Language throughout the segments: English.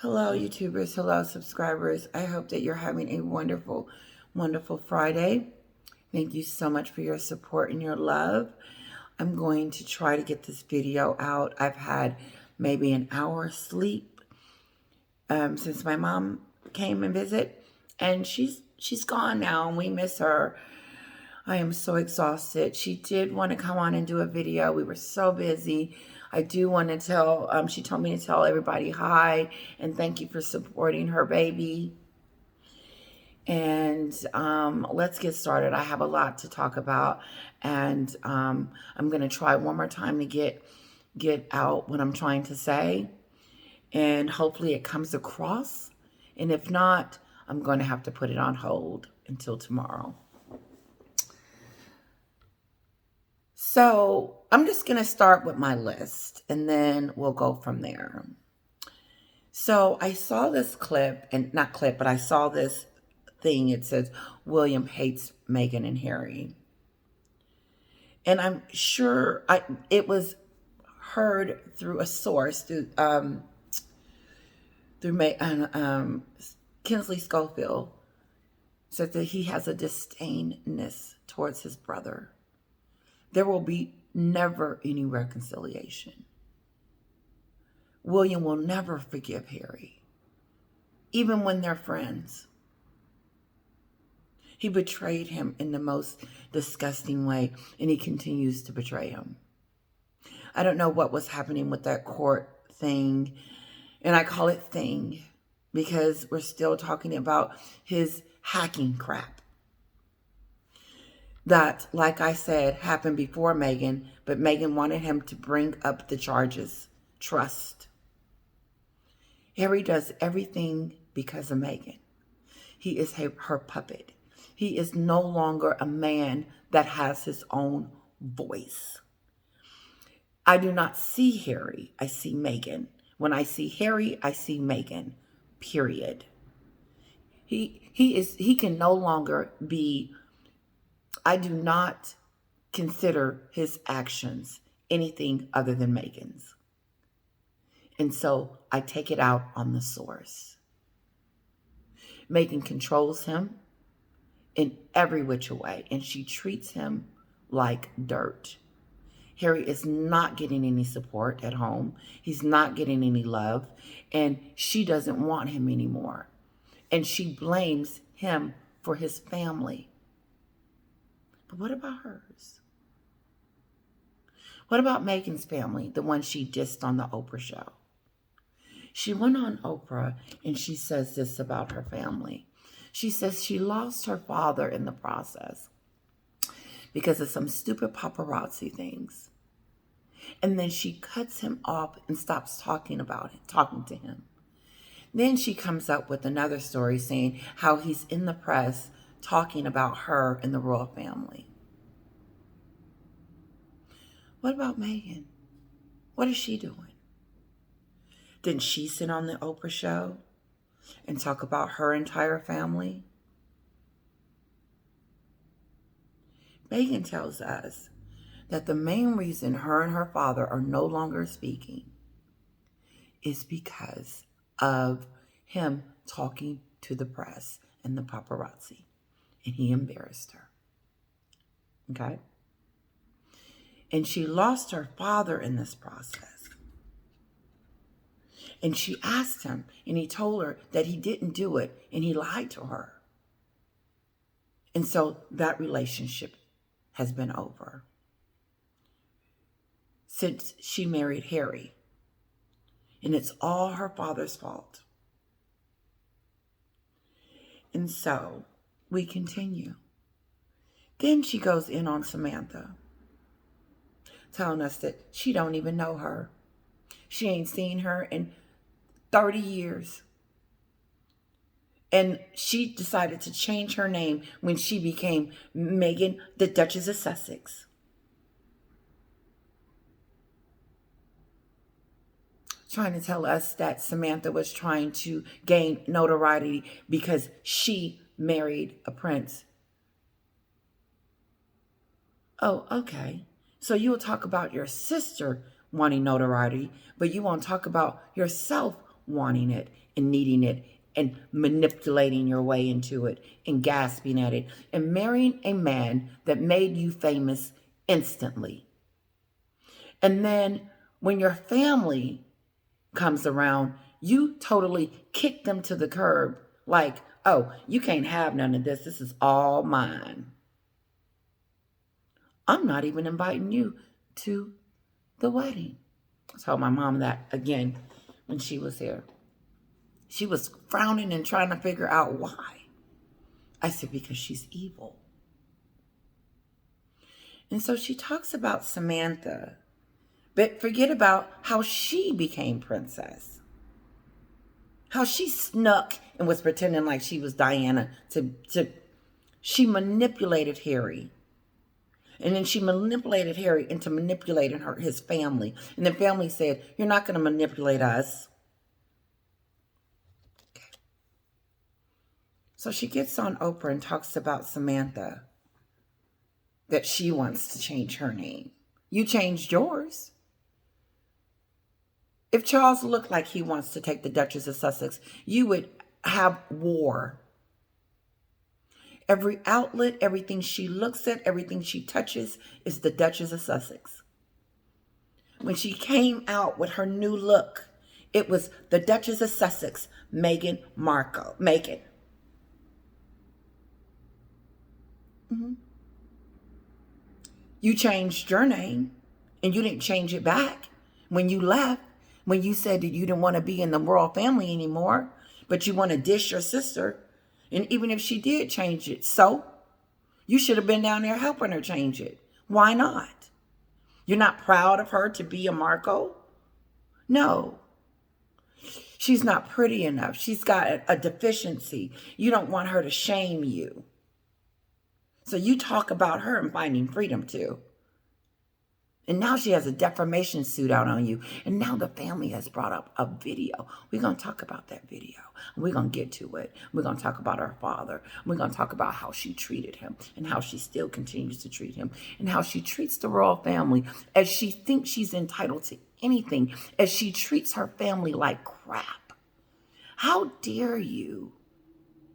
Hello, YouTubers. Hello, subscribers. I hope that you're having a wonderful, wonderful Friday. Thank you so much for your support and your love. I'm going to try to get this video out. I've had maybe an hour sleep since my mom came and visit, and she's gone now, and we miss her. I am so exhausted. She did want to come on and do a video. We were so busy. I do want to tell, she told me to tell everybody hi and thank you for supporting her baby. And let's get started. I have a lot to talk about, and I'm going to try one more time to get out what I'm trying to say, and hopefully it comes across. And if not, I'm going to have to put it on hold until tomorrow. So I'm just going to start with my list, and then we'll go from there. So I saw this clip, and not clip, but I saw this thing. It says, William hates Meghan and Harry. And I'm sure it was heard through a source, through Kinsley Schofield, said that he has a disdainness towards his brother. There will be never any reconciliation. William will never forgive Harry, even when they're friends. He betrayed him in the most disgusting way, and he continues to betray him. I don't know what was happening with that court thing, and I call it thing because we're still talking about his hacking crap. That, like I said, happened before Meghan, but Meghan wanted him to bring up the charges. Trust. Harry does everything because of Meghan. He is her puppet. He is no longer a man that has his own voice. I do not see Harry. I see Meghan. When I see Harry, I see Meghan. Period. He can no longer be. I do not consider his actions anything other than Meghan's. And so I take it out on the source. Meghan controls him in every which way, and she treats him like dirt. Harry is not getting any support at home. He's not getting any love, and she doesn't want him anymore. And she blames him for his family. But what about hers? What about Meghan's family, the one she dissed on the Oprah show? She went on Oprah and she says this about her family. She says she lost her father in the process because of some stupid paparazzi things. And then she cuts him off and stops talking to him. Then she comes up with another story saying how he's in the press talking about her and the royal family. What about Meghan? What is she doing? Didn't she sit on the Oprah show and talk about her entire family? Meghan tells us that the main reason her and her father are no longer speaking is because of him talking to the press and the paparazzi. And he embarrassed her. Okay? And she lost her father in this process. And she asked him, and he told her that he didn't do it, and he lied to her. And so that relationship has been over since she married Harry. And it's all her father's fault. And so we continue. Then she goes in on Samantha, telling us that she don't even know her. She ain't seen her in 30 years. And she decided to change her name when she became Meghan, the Duchess of Sussex. Trying to tell us that Samantha was trying to gain notoriety because she married a prince. Oh, okay. So you will talk about your sister wanting notoriety, but you won't talk about yourself wanting it and needing it and manipulating your way into it and gasping at it and marrying a man that made you famous instantly. And then when your family comes around, you totally kick them to the curb like, oh, you can't have none of this. This is all mine. I'm not even inviting you to the wedding. I told my mom that again when she was here. She was frowning and trying to figure out why. I said, because she's evil. And so she talks about Samantha, but forget about how she became princess. How she snuck and was pretending like she was Diana she manipulated Harry. And then she manipulated Harry into manipulating his family. And the family said, you're not going to manipulate us. Okay. So she gets on Oprah and talks about Samantha, that she wants to change her name. You changed yours. If Charles looked like he wants to take the Duchess of Sussex, you would have war. Every outlet, everything she looks at, everything she touches is the Duchess of Sussex. When she came out with her new look, it was the Duchess of Sussex, Meghan Markle. Meghan. Mm-hmm. You changed your name, and you didn't change it back when you left, when you said that you didn't want to be in the royal family anymore, but you want to dish your sister. And even if she did change it, so you should have been down there helping her change it. Why not? You're not proud of her to be a Markle? No. She's not pretty enough. She's got a deficiency. You don't want her to shame you. So you talk about her and finding freedom too. And now she has a defamation suit out on you. And now the family has brought up a video. We're going to talk about that video. We're going to get to it. We're going to talk about her father. We're going to talk about how she treated him and how she still continues to treat him and how she treats the royal family as she thinks she's entitled to anything, as she treats her family like crap. How dare you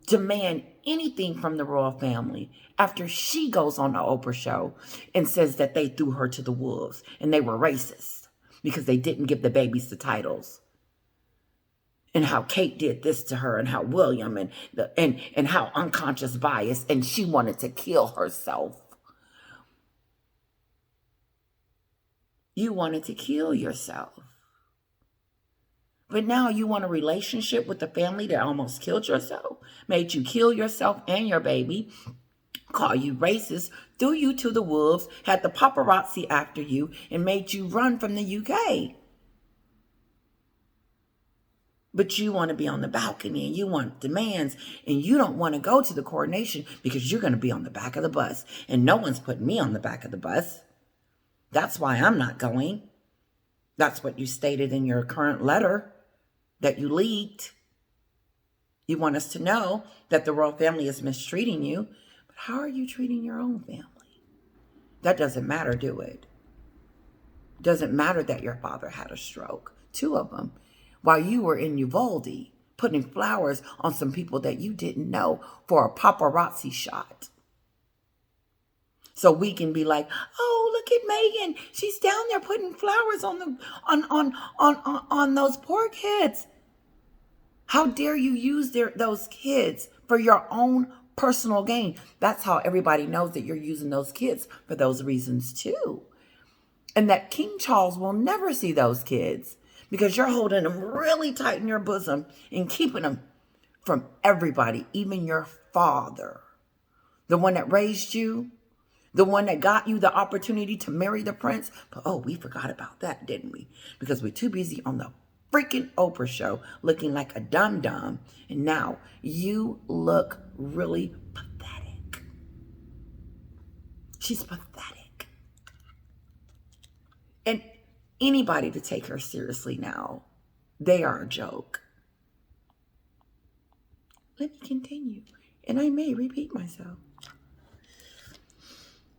demand anything from the royal family after she goes on the Oprah show and says that they threw her to the wolves and they were racist because they didn't give the babies the titles, and how Kate did this to her and how William and how unconscious bias, and she wanted to kill herself. You wanted to kill yourself. But now you want a relationship with the family that almost killed yourself, made you kill yourself and your baby, call you racist, threw you to the wolves, had the paparazzi after you, and made you run from the UK. But you want to be on the balcony and you want demands, and you don't want to go to the coronation because you're going to be on the back of the bus. And no one's putting me on the back of the bus. That's why I'm not going. That's what you stated in your current letter that you leaked. You want us to know that the royal family is mistreating you. But how are you treating your own family? That doesn't matter, do it? Doesn't matter that your father had a stroke, 2 of them, while you were in Uvalde putting flowers on some people that you didn't know for a paparazzi shot. So we can be like, oh, look at Meghan. She's down there putting flowers on those poor kids. How dare you use those kids for your own personal gain? That's how everybody knows that you're using those kids for those reasons too. And that King Charles will never see those kids because you're holding them really tight in your bosom and keeping them from everybody, even your father, the one that raised you, the one that got you the opportunity to marry the prince. But oh, we forgot about that, didn't we? Because we're too busy on the freaking Oprah show looking like a dum-dum. And now you look really pathetic. She's pathetic. And anybody to take her seriously now, they are a joke. Let me continue. And I may repeat myself.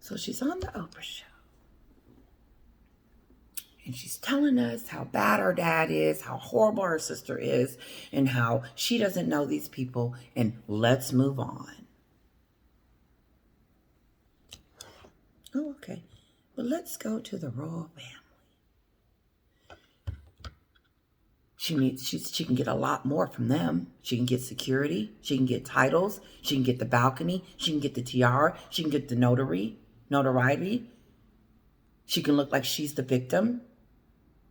So she's on the Oprah show. And she's telling us how bad her dad is, how horrible her sister is, and how she doesn't know these people. And let's move on. Oh, okay. But let's go to the royal family. She can get a lot more from them. She can get security. She can get titles. She can get the balcony. She can get the tiara. She can get the notoriety. She can look like she's the victim.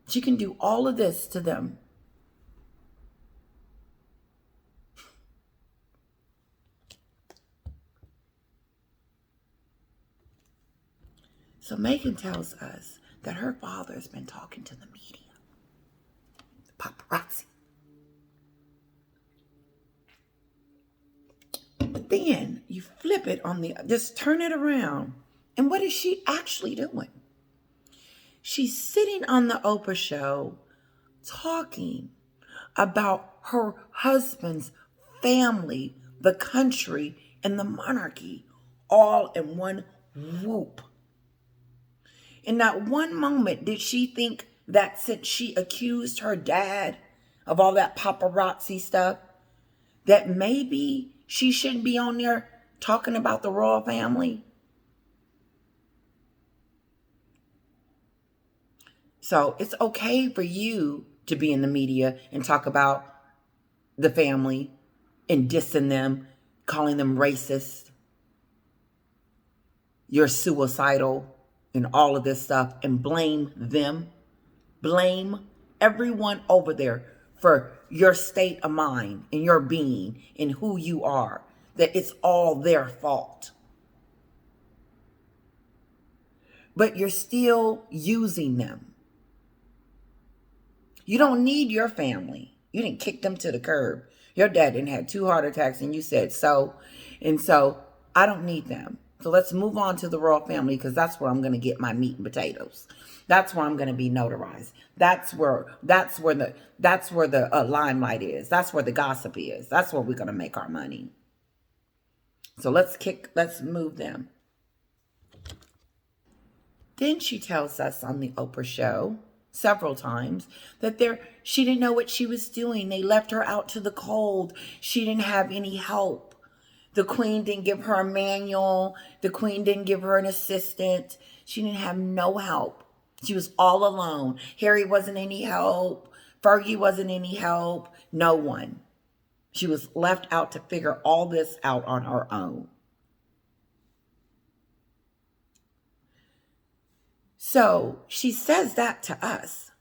She can do all of this to them. So Meghan tells us that her father has been talking to the media, the paparazzi. But then you flip it just turn it around. And what is she actually doing? She's sitting on the Oprah show talking about her husband's family, the country, and the monarchy all in one whoop. In that one moment, did she think that since she accused her dad of all that paparazzi stuff, that maybe she shouldn't be on there talking about the royal family? So it's okay for you to be in the media and talk about the family and dissing them, calling them racist. You're suicidal and all of this stuff, and blame them. Blame everyone over there for your state of mind and your being and who you are, that it's all their fault. But you're still using them. You don't need your family. You didn't kick them to the curb. Your dad didn't have 2 heart attacks and you said so. And so I don't need them. So let's move on to the royal family, because that's where I'm going to get my meat and potatoes. That's where I'm going to be notarized. That's where the limelight is. That's where the gossip is. That's where we're going to make our money. So let's move them. Then she tells us on the Oprah show several times that she didn't know what she was doing. They left her out to the cold. She didn't have any help. The queen didn't give her a manual. The queen didn't give her an assistant. She didn't have no help. She was all alone. Harry wasn't any help. Fergie wasn't any help. No one. She was left out to figure all this out on her own. So she says that to us.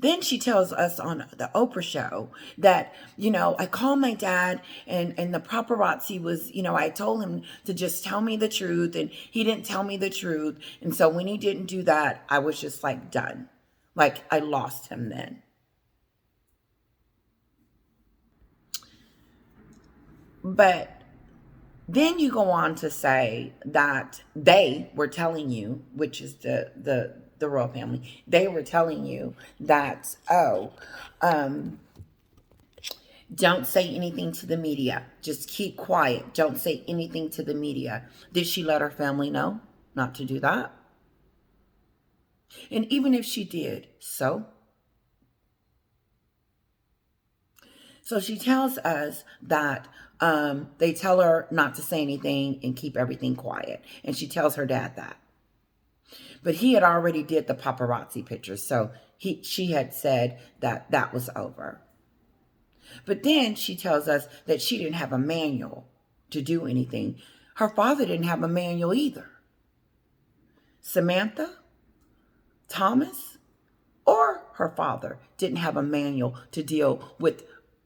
Then she tells us on the Oprah show that, I called my dad and the paparazzi was, I told him to just tell me the truth, and he didn't tell me the truth. And so when he didn't do that, I was just like done. Like I lost him then. But then you go on to say that they were telling you, which is the royal family, they were telling you that, don't say anything to the media. Just keep quiet. Don't say anything to the media. Did she let her family know not to do that? And even if she did, so she tells us that they tell her not to say anything and keep everything quiet. And she tells her dad that. But he had already did the paparazzi pictures, so she had said that was over. But then she tells us that she didn't have a manual to do anything. Her father didn't have a manual either. Samantha, Thomas, or her father didn't have a manual to deal with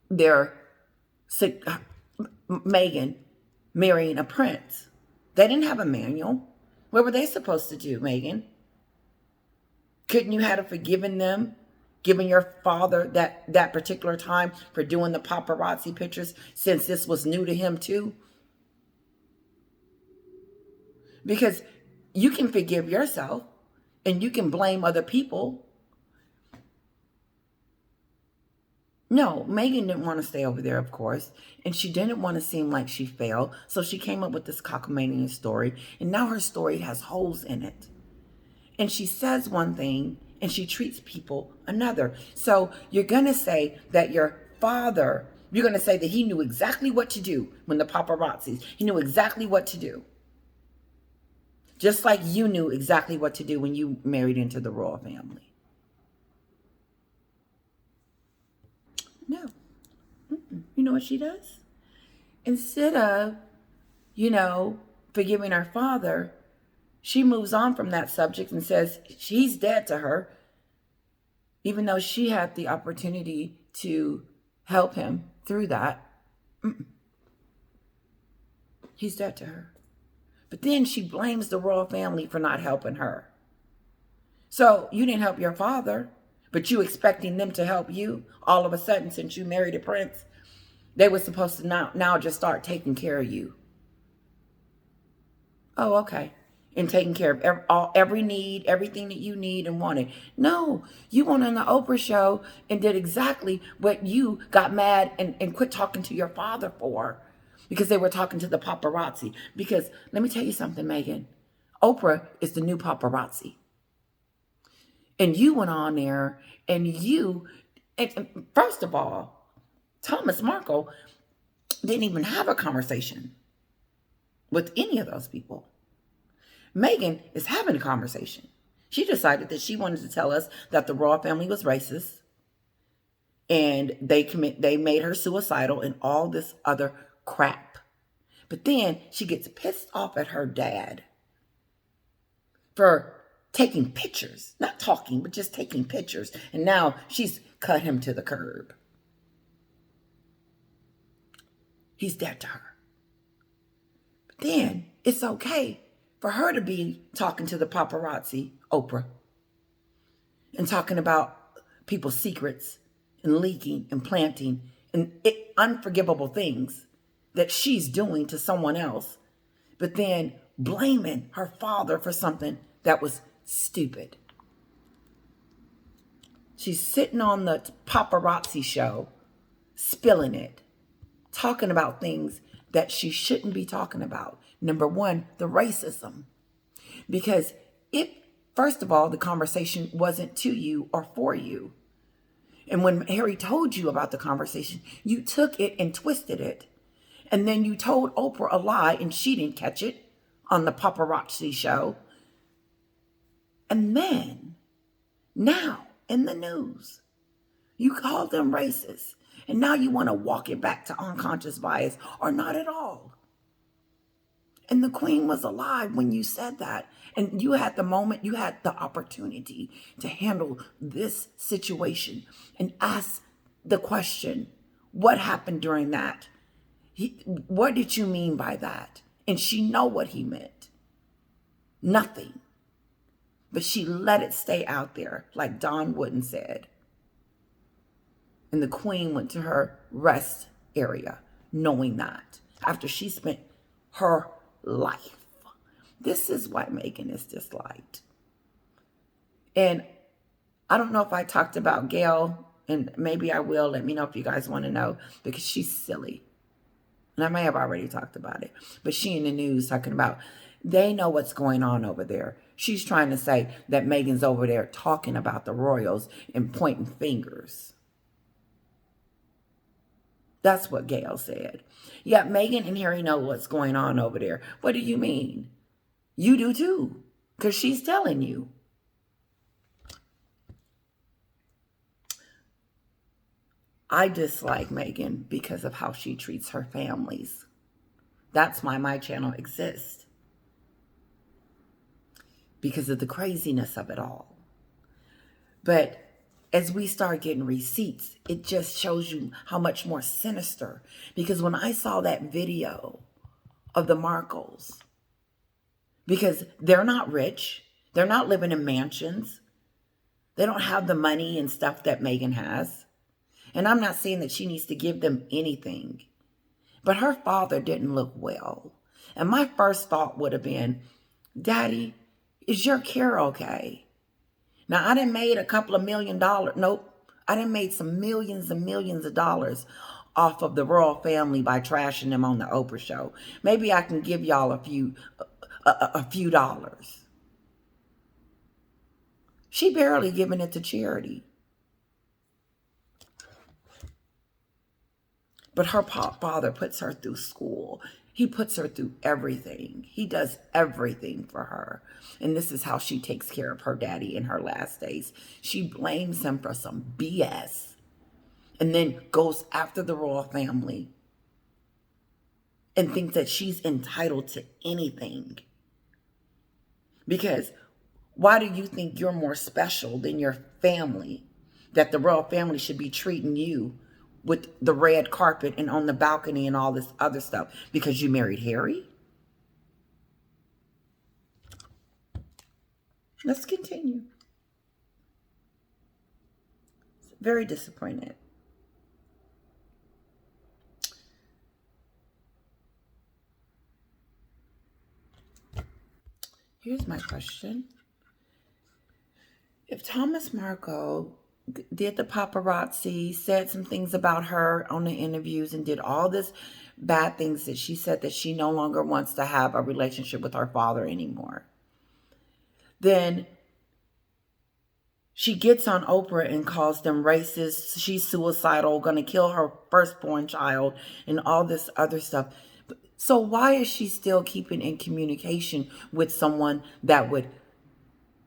their Meghan marrying a prince. They didn't have a manual. What were they supposed to do, Meghan? Couldn't you have forgiven them, given your father that particular time for doing the paparazzi pictures, since this was new to him too? Because you can forgive yourself and you can blame other people. No, Meghan didn't want to stay over there, of course, and she didn't want to seem like she failed, so she came up with this cockamamie story, and now her story has holes in it. And she says one thing, and she treats people another. So you're going to say that your father, you're going to say that he knew exactly what to do when the paparazzis, he knew exactly what to do. Just like you knew exactly what to do when you married into the royal family. No. You know what she does? Instead of, forgiving her father, she moves on from that subject and says he's dead to her, even though she had the opportunity to help him through that. He's dead to her. But then she blames the royal family for not helping her. So you didn't help your father, but you expecting them to help you all of a sudden since you married a prince. They were supposed to now just start taking care of you. Oh, okay. And taking care of every need, everything that you need and wanted. No, you went on the Oprah show and did exactly what you got mad and quit talking to your father for, because they were talking to the paparazzi. Because let me tell you something, Meghan. Oprah is the new paparazzi. And you went on there and first of all, Thomas Markle didn't even have a conversation with any of those people. Meghan is having a conversation. She decided that she wanted to tell us that the royal family was racist and they made her suicidal and all this other crap. But then she gets pissed off at her dad for taking pictures, not talking, but just taking pictures. And now she's cut him to the curb. He's dead to her. But then it's okay for her to be talking to the paparazzi, Oprah, and talking about people's secrets and leaking and planting and unforgivable things that she's doing to someone else, but then blaming her father for something that was stupid. She's sitting on the paparazzi show, spilling it, talking about things that she shouldn't be talking about. Number one, the racism. Because first of all, the conversation wasn't to you or for you. And when Harry told you about the conversation, you took it and twisted it. And then you told Oprah a lie and she didn't catch it on the paparazzi show. And then, now, in the news, you called them racist. And now you want to walk it back to unconscious bias, or not at all. And the Queen was alive when you said that. And you had the moment, you had the opportunity to handle this situation and ask the question, what happened during that? What did you mean by that? And she know what he meant. Nothing. But she let it stay out there, like Don Wooden said. And the Queen went to her rest area, knowing that, after she spent her life. This is why Meghan is disliked. And I don't know if I talked about Gail, and maybe I will. Let me know if you guys want to know, because she's silly. And I may have already talked about it. But she in the news talking about, they know what's going on over there. She's trying to say that Meghan's over there talking about the royals and pointing fingers. That's what Gail said. Yeah, Meghan and Harry know what's going on over there. What do you mean? You do too, because she's telling you. I dislike Meghan because of how she treats her families. That's why my channel exists. Because of the craziness of it all. But as we start getting receipts, it just shows you how much more sinister. Because when I saw that video of the Markles, because they're not rich, they're not living in mansions, they don't have the money and stuff that Meghan has. And I'm not saying that she needs to give them anything. But her father didn't look well. And my first thought would have been, Daddy, is your care okay? Now, I done made a couple of $1 million. Nope. I done made some millions and millions of dollars off of the royal family by trashing them on the Oprah show. Maybe I can give y'all a few dollars. She barely giving it to charity. But her father puts her through school. He puts her through everything. He does everything for her. And this is how she takes care of her daddy in her last days. She blames him for some BS and then goes after the royal family and thinks that she's entitled to anything. Because why do you think you're more special than your family? That the royal family should be treating you with the red carpet and on the balcony and all this other stuff because you married Harry? Let's continue. Very disappointed. Here's my question. If Thomas Markle did the paparazzi, said some things about her on the interviews, and did all this bad things that she said that she no longer wants to have a relationship with her father anymore, then she gets on Oprah and calls them racist, she's suicidal, gonna kill her firstborn child, and all this other stuff. So why is she still keeping in communication with someone that would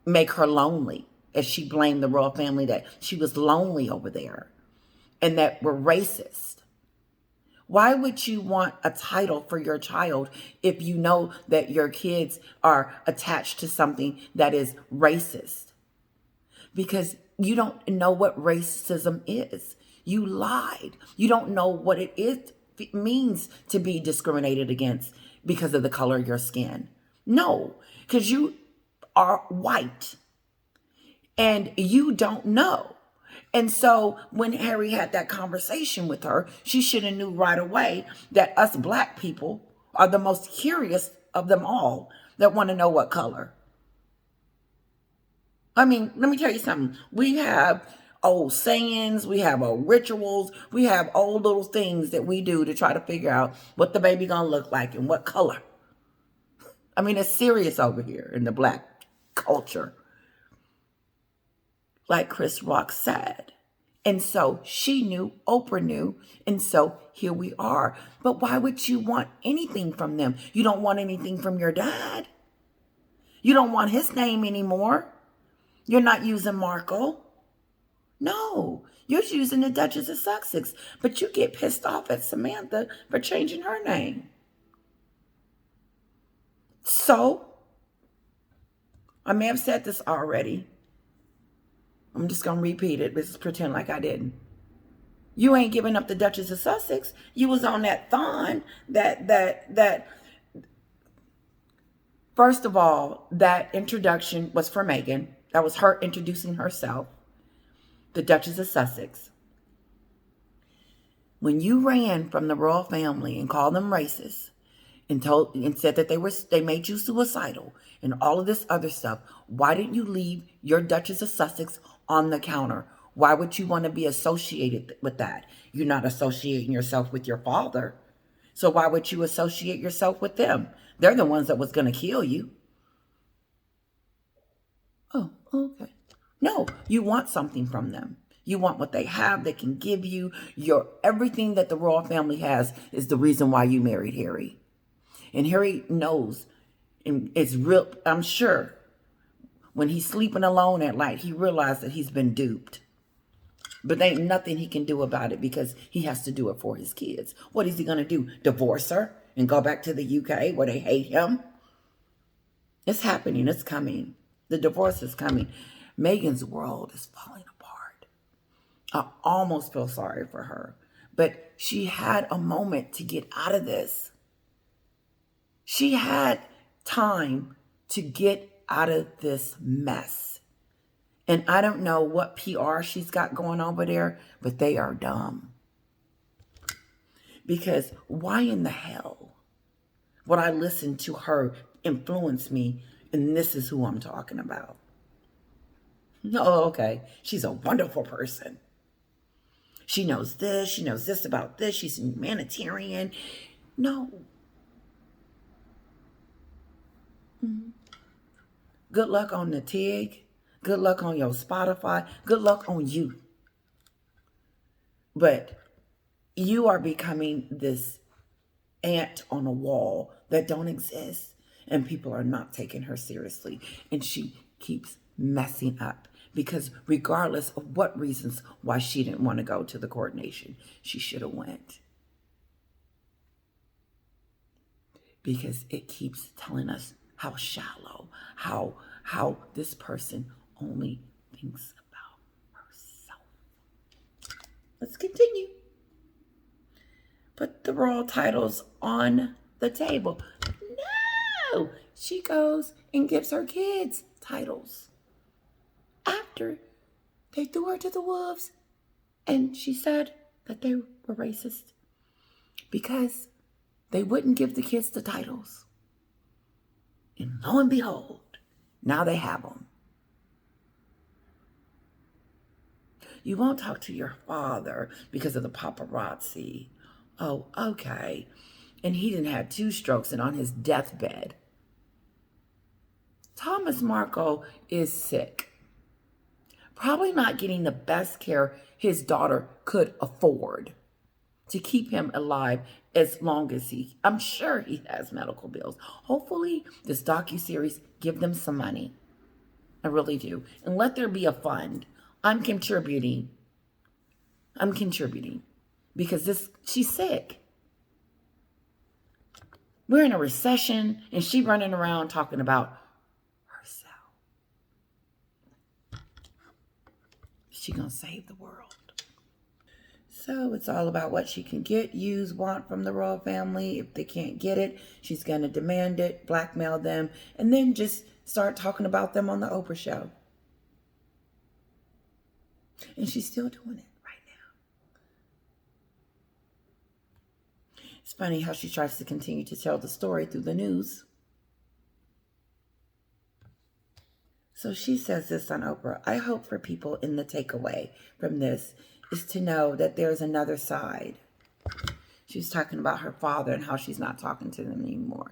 make her lonely? As she blamed the royal family that she was lonely over there and that were racist. Why would you want a title for your child if you know that your kids are attached to something that is racist? Because you don't know what racism is. You lied. You don't know what it means to be discriminated against because of the color of your skin. No, because you are white. And you don't know. And so when Harry had that conversation with her, she should have knew right away that us black people are the most curious of them all that want to know what color. I mean, let me tell you something. We have old sayings, we have old rituals, we have old little things that we do to try to figure out what the baby gonna look like and what color. I mean, it's serious over here in the black culture. Like Chris Rock said. And so she knew, Oprah knew, and so here we are. But why would you want anything from them? You don't want anything from your dad. You don't want his name anymore. You're not using Markle. No, you're using the Duchess of Sussex. But you get pissed off at Samantha for changing her name. So, I may have said this already. I'm just going to repeat it. Let's pretend like I didn't. You ain't giving up the Duchess of Sussex. You was on that thon that first of all, that introduction was for Meghan. That was her introducing herself, the Duchess of Sussex. When you ran from the royal family and called them racist and said that they made you suicidal and all of this other stuff, why didn't you leave your Duchess of Sussex on the counter? Why would you want to be associated with that? You're not associating yourself with your father. So why would you associate yourself with them? They're the ones that was going to kill you. Oh, okay. No, you want something from them. You want what they have, they can give you. Your everything that the royal family has is the reason why you married Harry. And Harry knows, and it's real, I'm sure, when he's sleeping alone at night, he realized that he's been duped. But there ain't nothing he can do about it because he has to do it for his kids. What is he going to do? Divorce her and go back to the UK where they hate him? It's happening. It's coming. The divorce is coming. Meghan's world is falling apart. I almost feel sorry for her. But she had a moment to get out of this. She had time to get out of this mess. And I don't know what PR she's got going over there, but they are dumb. Because why in the hell would I listen to her influence me, and this is who I'm talking about? Oh, okay. She's a wonderful person. She knows this about this. She's a humanitarian. No. Good luck on the TIG. Good luck on your Spotify. Good luck on you. But you are becoming this ant on a wall that don't exist, and people are not taking her seriously, and she keeps messing up because regardless of what reasons why she didn't want to go to the coordination, she should have went, because it keeps telling us how shallow, how this person only thinks about herself. Let's continue. Put the royal titles on the table. No! She goes and gives her kids titles after they threw her to the wolves. And she said that they were racist because they wouldn't give the kids the titles. And lo and behold, now they have them. You won't talk to your father because of the paparazzi. Oh, okay. And he didn't have 2 strokes and on his deathbed. Thomas Markle is sick. Probably not getting the best care his daughter could afford to keep him alive as long as I'm sure he has medical bills. Hopefully this docuseries give them some money. I really do. And let there be a fund. I'm contributing because she's sick. We're in a recession and she running around talking about herself. She gonna save the world. So it's all about what she can get, use, want from the royal family. If they can't get it, she's gonna demand it, blackmail them, and then just start talking about them on the Oprah show. And she's still doing it right now. It's funny how she tries to continue to tell the story through the news. So she says this on Oprah: I hope for people in the takeaway from this is to know that there's another side. She's talking about her father and how she's not talking to them anymore.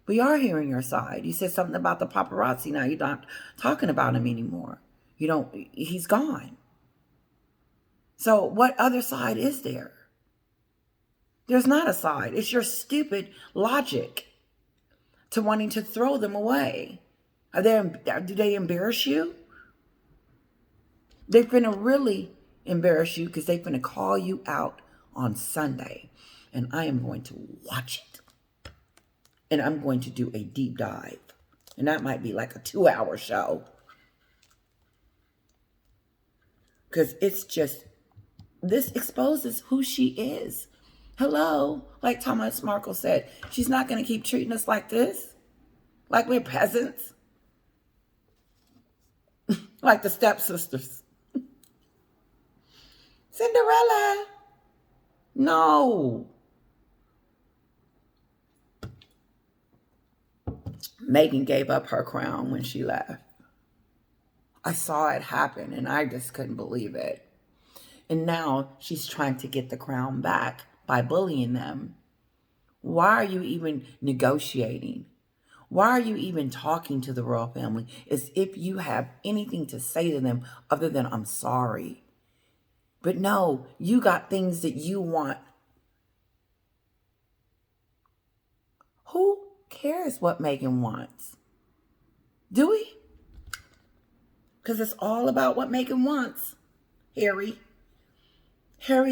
We are hearing your side. You said something about the paparazzi. Now you're not talking about him anymore. He's gone. So what other side is there? There's not a side. It's your stupid logic to wanting to throw them away. Do they embarrass you? They're going to really embarrass you because they're going to call you out on Sunday. And I am going to watch it. And I'm going to do a deep dive. And that might be like a 2-hour show. Because it's just, this exposes who she is. Hello, like Thomas Markle said, she's not going to keep treating us like this. Like we're peasants. Like the stepsisters. Cinderella. No. Meghan gave up her crown when she left. I saw it happen and I just couldn't believe it. And now she's trying to get the crown back by bullying them. Why are you even negotiating? Why are you even talking to the royal family as if you have anything to say to them other than I'm sorry? But no, you got things that you want. Who cares what Meghan wants? Do we? Because it's all about what Meghan wants. Harry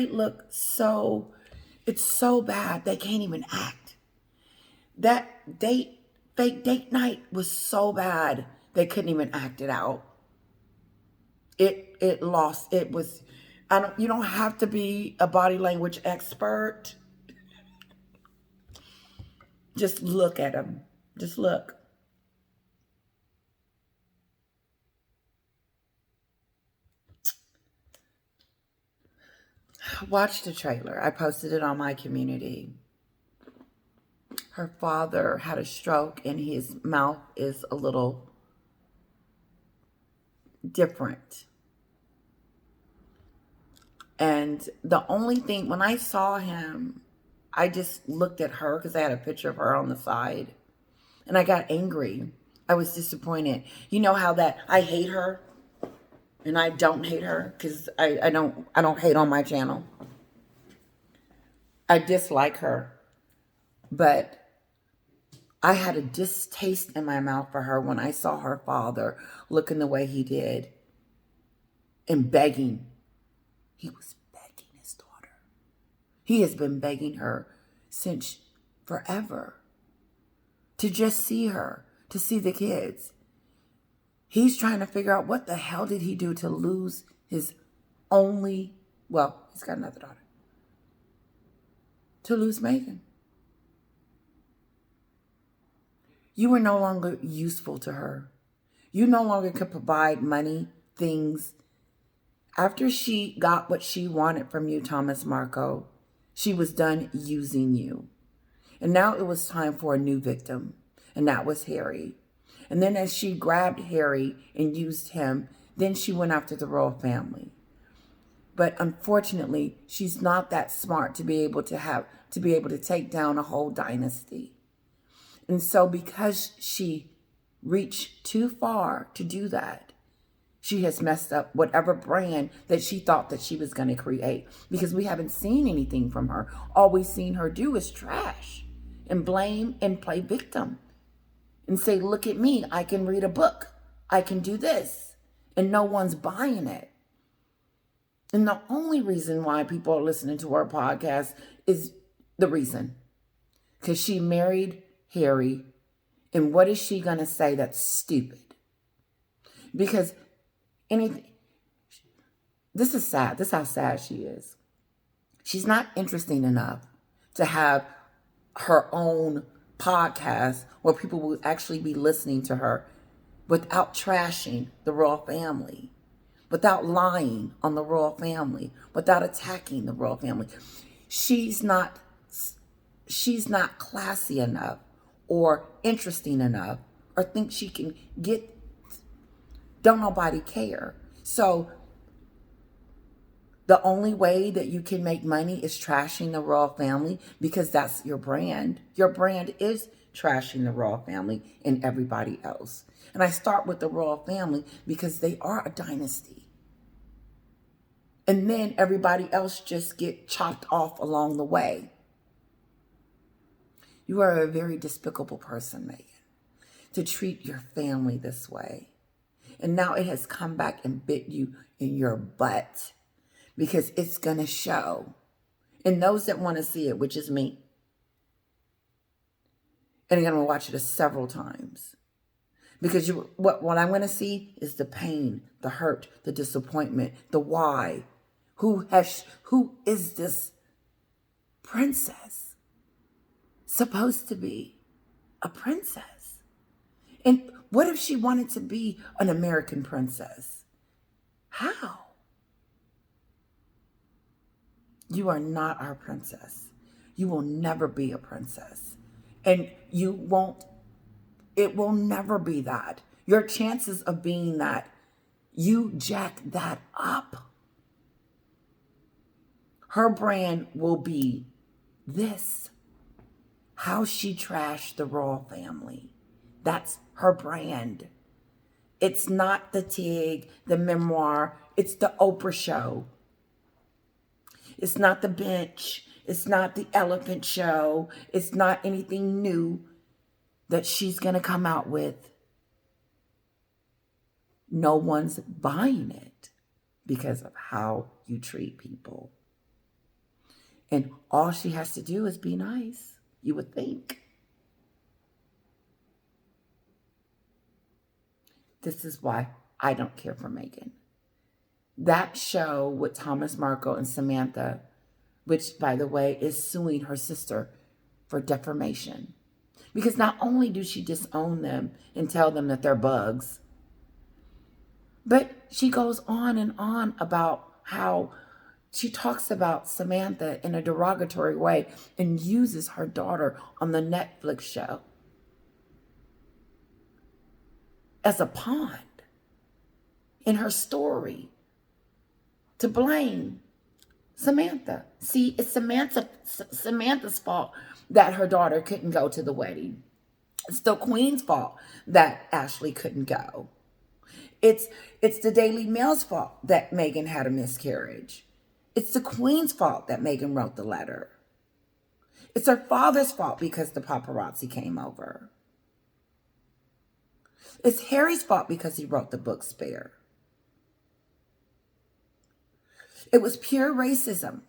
looked it's so bad they can't even act. That fake date night was so bad they couldn't even act it out. It was, you don't have to be a body language expert. Just look at them. Just look. Watch the trailer. I posted it on my community. Her father had a stroke and his mouth is a little different. And the only thing, when I saw him, I just looked at her because I had a picture of her on the side. And I got angry. I was disappointed. You know how that I hate her? And I don't hate her because I don't hate on my channel. I dislike her, but I had a distaste in my mouth for her when I saw her father looking the way he did and begging. He was begging his daughter. He has been begging her since forever to just see her, to see the kids. He's trying to figure out what the hell did he do to lose his only, well, he's got another daughter, to lose Meghan. You were no longer useful to her. You no longer could provide money, things. After she got what she wanted from you, Thomas Marco, she was done using you. And now it was time for a new victim, and that was Harry. And then as she grabbed Harry and used him, then she went after the royal family. But unfortunately, she's not that smart to be able to take down a whole dynasty. And so because she reached too far to do that, she has messed up whatever brand that she thought that she was going to create, because we haven't seen anything from her. All we've seen her do is trash and blame and play victim and say, look at me, I can read a book, I can do this, and no one's buying it. And the only reason why people are listening to her podcast is the reason, because she married Harry, and what is she going to say that's stupid? Because this is sad. This is how sad she is. She's not interesting enough to have her own podcast where people will actually be listening to her without trashing the royal family, without lying on the royal family, without attacking the royal family. She's not classy enough or interesting enough or think she can get, don't nobody care. So the only way that you can make money is trashing the royal family, because that's your brand. Your brand is trashing the royal family and everybody else. And I start with the royal family because they are a dynasty. And then everybody else just get chopped off along the way. You are a very despicable person, Meghan, to treat your family this way. And now it has come back and bit you in your butt, because it's going to show. And those that want to see it, which is me, and I'm going to watch it several times. Because what I'm going to see is the pain, the hurt, the disappointment, the why. Who is this princess supposed to be? A princess. And what if she wanted to be an American princess? How? You are not our princess. You will never be a princess. And it will never be that. Your chances of being that, you jack that up. Her brand will be this. How she trashed the royal family. That's her brand. It's not the Tig, the memoir. It's the Oprah show. It's not the bench. It's not the elephant show. It's not anything new that she's going to come out with. No one's buying it because of how you treat people. And all she has to do is be nice, you would think. This is why I don't care for Meghan. That show with Thomas Marco and Samantha, which, by the way, is suing her sister for defamation. Because not only do she disown them and tell them that they're bugs, but she goes on and on about how she talks about Samantha in a derogatory way and uses her daughter on the Netflix show as a pawn in her story to blame Samantha. See, it's Samantha's fault that her daughter couldn't go to the wedding. It's the Queen's fault that Ashley couldn't go. It's the Daily Mail's fault that Meghan had a miscarriage. It's the Queen's fault that Meghan wrote the letter. It's her father's fault because the paparazzi came over. It's Harry's fault because he wrote the book Spare. It was pure racism.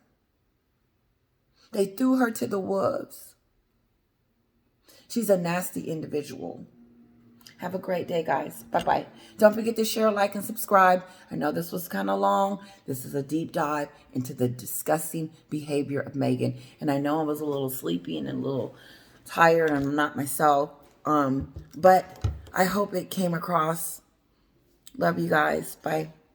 They threw her to the wolves. She's a nasty individual. Have a great day, guys. Bye-bye. Don't forget to share, like, and subscribe. I know this was kind of long. This is a deep dive into the disgusting behavior of Meghan. And I know I was a little sleepy and a little tired, and I'm not myself. But I hope it came across. Love you guys. Bye.